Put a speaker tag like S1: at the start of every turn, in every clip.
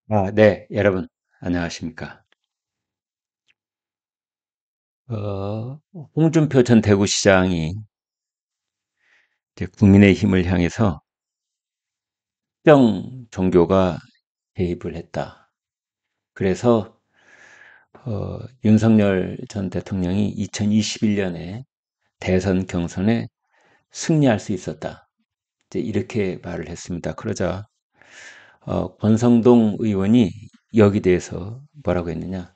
S1: 네, 여러분, 안녕하십니까. 홍준표 전 대구시장이 이제 국민의힘을 향해서 특정 종교가 개입을 했다. 그래서, 윤석열 전 대통령이 2021년에 대선 경선에 승리할 수 있었다. 이제 이렇게 말을 했습니다. 그러자, 권성동 의원이 여기 대해서 뭐라고 했느냐.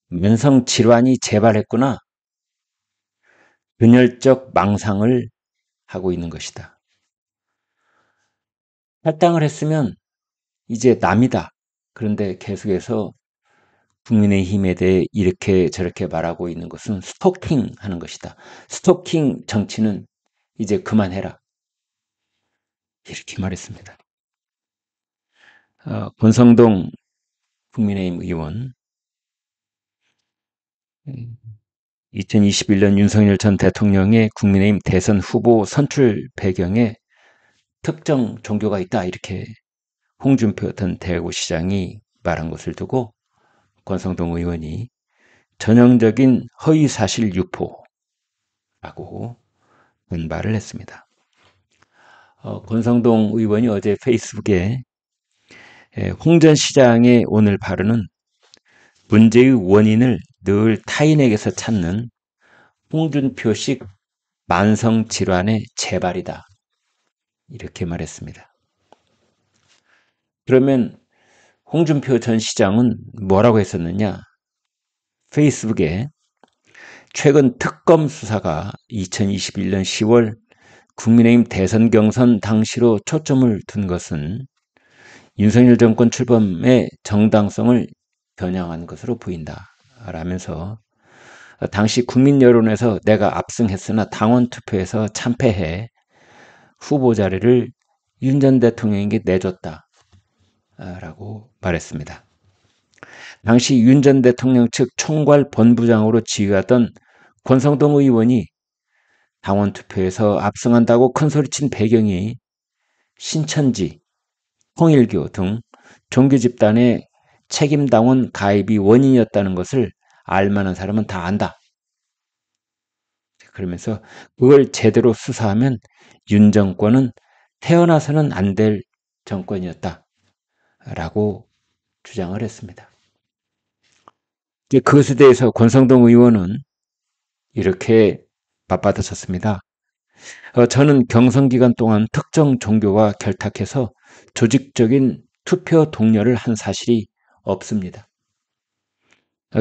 S1: 만성 질환이 재발했구나. 균열적 망상을 하고 있는 것이다. 할당을 했으면 이제 남이다. 그런데 계속해서 국민의힘에 대해 이렇게 저렇게 말하고 있는 것은 스토킹 하는 것이다. 스토킹 정치는 이제 그만해라. 이렇게 말했습니다. 권성동 국민의힘 의원, 2021년 윤석열 전 대통령의 국민의힘 대선 후보 선출 배경에 특정 종교가 있다. 이렇게 홍준표 전 대구시장이 말한 것을 두고 권성동 의원이 전형적인 허위사실 유포라고 반발을 했습니다. 권성동 의원이 어제 페이스북에 홍 전 시장의 오늘 발언은 문제의 원인을 늘 타인에게서 찾는 홍준표식 만성질환의 재발이다. 이렇게 말했습니다. 그러면 홍준표 전 시장은 뭐라고 했었느냐? 페이스북에 최근 특검 수사가 2021년 10월 국민의힘 대선 경선 당시로 초점을 둔 것은 윤석열 정권 출범의 정당성을 겨냥한 것으로 보인다. 라면서 당시 국민 여론에서 내가 압승했으나 당원 투표에서 참패해 후보 자리를 윤 전 대통령에게 내줬다. 라고 말했습니다. 당시 윤 전 대통령 측 총괄 본부장으로 지휘하던 권성동 의원이 당원 투표에서 압승한다고 큰소리친 배경이 신천지, 통일교 등 종교 집단의 책임당원 가입이 원인이었다는 것을 알만한 사람은 다 안다. 그러면서 그걸 제대로 수사하면 윤 정권은 태어나서는 안 될 정권이었다. 라고 주장을 했습니다. 그것에 대해서 권성동 의원은 이렇게 맞받아쳤습니다. 저는 경선 기간 동안 특정 종교와 결탁해서 조직적인 투표 독려를 한 사실이 없습니다.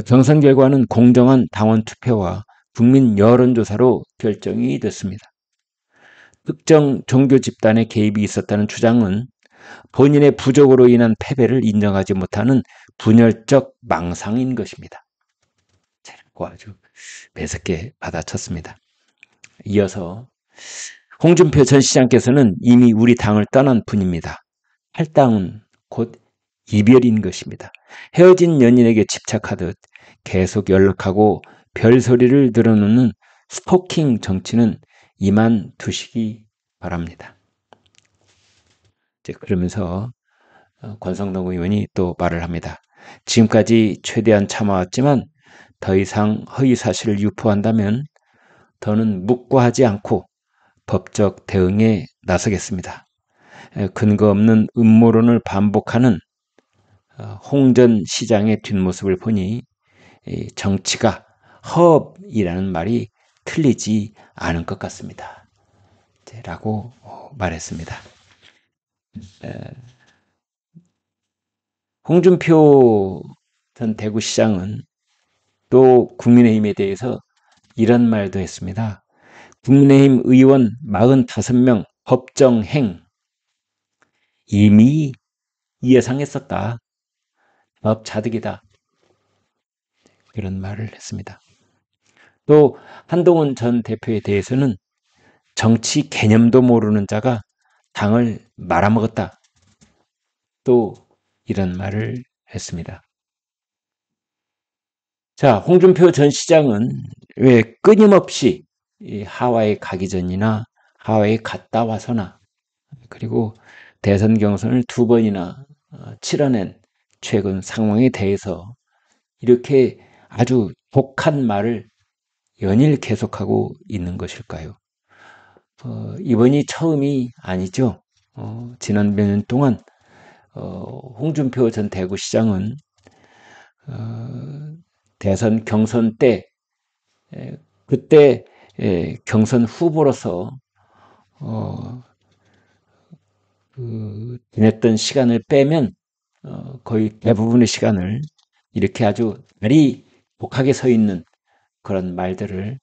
S1: 경선 결과는 공정한 당원 투표와 국민 여론조사로 결정이 됐습니다. 특정 종교 집단의 개입이 있었다는 주장은 본인의 부족으로 인한 패배를 인정하지 못하는 분열적 망상인 것입니다. 아주 매섭게 받아쳤습니다. 이어서 홍준표 전 시장께서는 이미 우리 당을 떠난 분입니다. 탈당은 곧 이별인 것입니다. 헤어진 연인에게 집착하듯 계속 연락하고 별소리를 늘어놓는 스토킹 정치는 이만 두시기 바랍니다. 그러면서 권성동 의원이 또 말을 합니다. 지금까지 최대한 참아왔지만 더 이상 허위사실을 유포한다면 더는 묵과하지 않고 법적 대응에 나서겠습니다. 근거 없는 음모론을 반복하는 홍 전 시장의 뒷모습을 보니 정치가 허업이라는 말이 틀리지 않은 것 같습니다. 라고 말했습니다. 홍준표 전 대구시장은 또 국민의힘에 대해서 이런 말도 했습니다. 국민의힘 의원 45명 법정행 이미 예상했었다. 법자득이다. 그런 말을 했습니다. 또 한동훈 전 대표에 대해서는 정치 개념도 모르는 자가 당을 말아먹었다. 또 이런 말을 했습니다. 자, 홍준표 전 시장은 왜 끊임없이 하와이 가기 전이나 하와이 갔다 와서나 그리고 대선 경선을 2번이나 치러낸 최근 상황에 대해서 이렇게 아주 독한 말을 연일 계속하고 있는 것일까요? 이번이 처음이 아니죠. 지난 몇 년 동안 홍준표 전 대구시장은 대선 경선 때 그때 경선 후보로서 지냈던 시간을 빼면 거의 대부분의 시간을 이렇게 아주 다리 독하게 서 있는 그런 말들을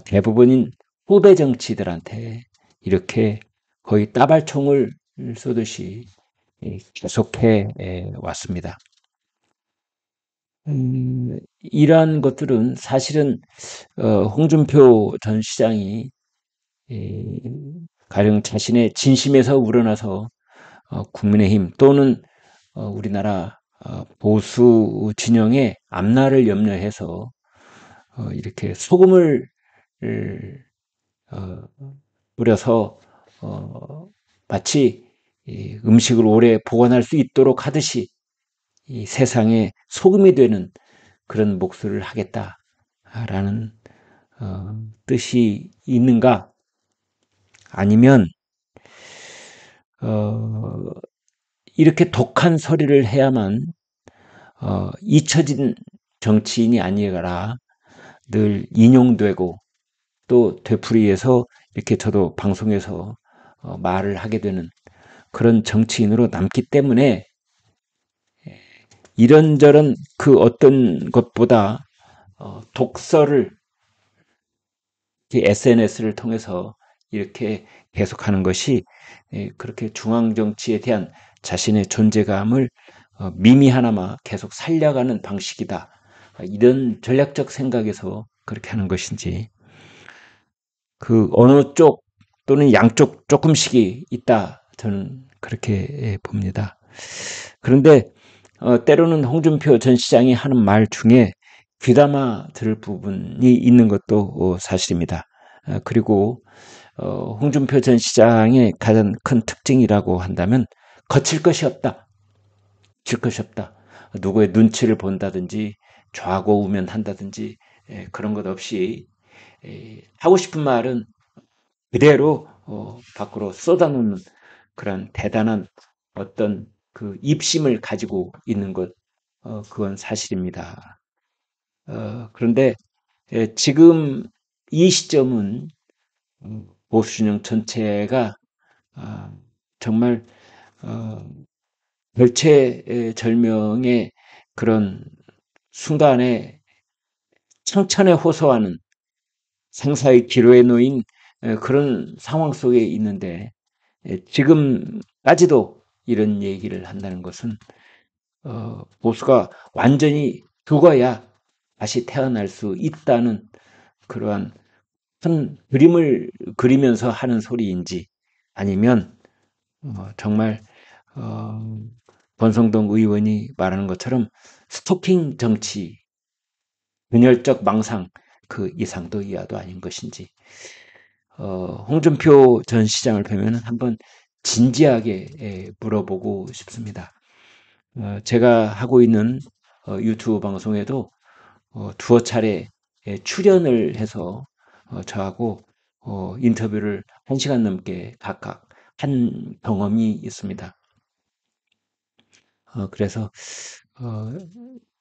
S1: 대부분인 후배 정치들한테 이렇게 거의 따발총을 쏘듯이 계속해 왔습니다. 이러한 것들은 사실은 홍준표 전 시장이 가령 자신의 진심에서 우러나서 국민의힘 또는 우리나라 보수 진영의 앞날을 염려해서 이렇게 소금을 뿌려서 마치 음식을 오래 보관할 수 있도록 하듯이 이 세상에 소금이 되는 그런 목소리를 하겠다라는 뜻이 있는가? 아니면 이렇게 독한 소리를 해야만 잊혀진 정치인이 아니라 늘 인용되고 또 되풀이해서 이렇게 저도 방송에서 말을 하게 되는 그런 정치인으로 남기 때문에 이런저런 그 어떤 것보다 독서를 SNS를 통해서 이렇게 계속하는 것이 그렇게 중앙 정치에 대한 자신의 존재감을 미미 하나마 계속 살려가는 방식이다. 이런 전략적 생각에서 그렇게 하는 것인지 그 어느 쪽 또는 양쪽 조금씩이 있다. 저는 그렇게 봅니다. 그런데 때로는 홍준표 전 시장이 하는 말 중에 귀담아 들을 부분이 있는 것도 사실입니다. 그리고 홍준표 전 시장의 가장 큰 특징이라고 한다면 거칠 것이 없다. 질 것이 없다. 누구의 눈치를 본다든지 좌고우면한다든지 그런 것 없이 하고 싶은 말은 그대로 밖으로 쏟아놓는 그런 대단한 어떤 그 입심을 가지고 있는 것, 그건 사실입니다. 그런데 지금 이 시점은 보수 진영 전체가 정말 절체절명의 그런 순간에 청천에 호소하는 생사의 기로에 놓인 그런 상황 속에 있는데 지금까지도 이런 얘기를 한다는 것은 보수가 완전히 죽어야 다시 태어날 수 있다는 그러한 큰 그림을 그리면서 하는 소리인지 아니면 정말 권성동 의원이 말하는 것처럼 스토킹 정치, 분열적 망상 그 이상도 이하도 아닌 것인지 홍준표 전 시장을 보면 한번 진지하게 물어보고 싶습니다. 제가 하고 있는 유튜브 방송에도 두어 차례 출연을 해서 저하고 인터뷰를 1시간 넘게 각각 한 경험이 있습니다. 그래서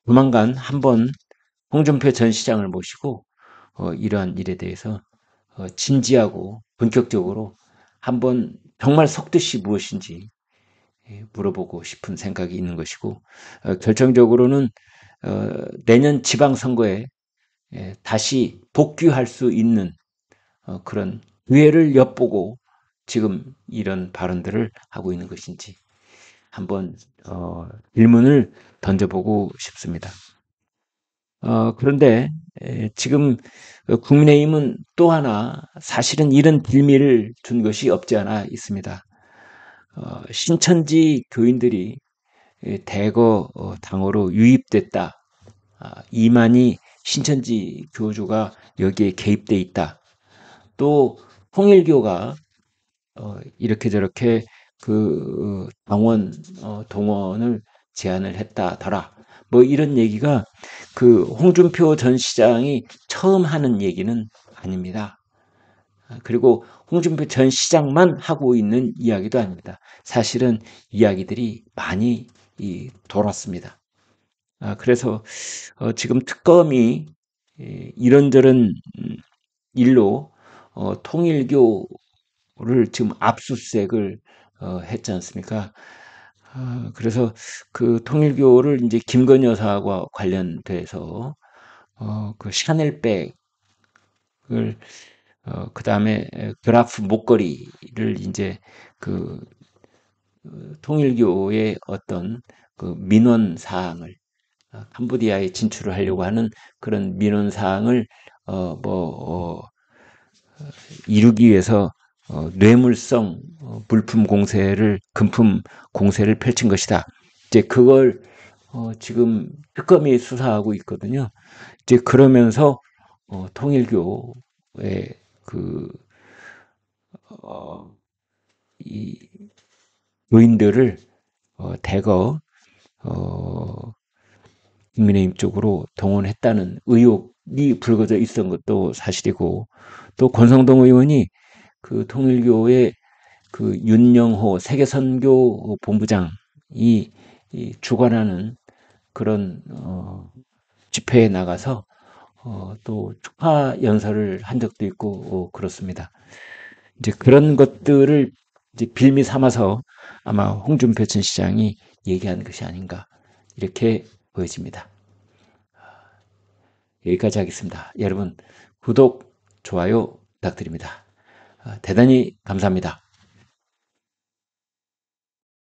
S1: 조만간 한번 홍준표 전 시장을 모시고 이러한 일에 대해서 진지하고 본격적으로 한번 정말 속뜻이 무엇인지 물어보고 싶은 생각이 있는 것이고 결정적으로는 내년 지방선거에 다시 복귀할 수 있는 그런 기회를 엿보고 지금 이런 발언들을 하고 있는 것인지 한번 질문을 던져보고 싶습니다. 그런데 지금 국민의힘은 또 하나 사실은 이런 빌미를 준 것이 없지 않아 있습니다. 신천지 교인들이 대거 당으로 유입됐다. 이만희 신천지 교주가 여기에 개입돼 있다. 또 통일교가 이렇게 저렇게 그 당원 동원을 제안을 했다더라. 뭐 이런 얘기가 그 홍준표 전 시장이 처음 하는 얘기는 아닙니다. 그리고 홍준표 전 시장만 하고 있는 이야기도 아닙니다. 사실은 이야기들이 많이 돌았습니다. 그래서 지금 특검이 이런저런 일로 통일교를 지금 압수수색을 했지 않습니까? 그래서 그 통일교를 이제 김건희 여사와 관련돼서 그 샤넬백을 그 다음에 그라프 목걸이를 이제 그 통일교의 어떤 그 민원 사항을 캄보디아에 진출을 하려고 하는 그런 민원 사항을 이루기 위해서 뇌물성 물품 공세를 금품 공세를 펼친 것이다. 이제 그걸 지금 특검이 수사하고 있거든요. 이제 그러면서 통일교의 그 이 교인들을 대거 국민의힘 쪽으로 동원했다는 의혹이 불거져 있었던 것도 사실이고, 또 권성동 의원이 그 통일교의 그 윤영호 세계선교 본부장이 주관하는 그런 집회에 나가서 또 축하 연설을 한 적도 있고 그렇습니다. 이제 그런 것들을 이제 빌미 삼아서 아마 홍준표 전 시장이 얘기한 것이 아닌가 이렇게 보여집니다. 여기까지 하겠습니다. 여러분 구독, 좋아요 부탁드립니다. 대단히 감사합니다.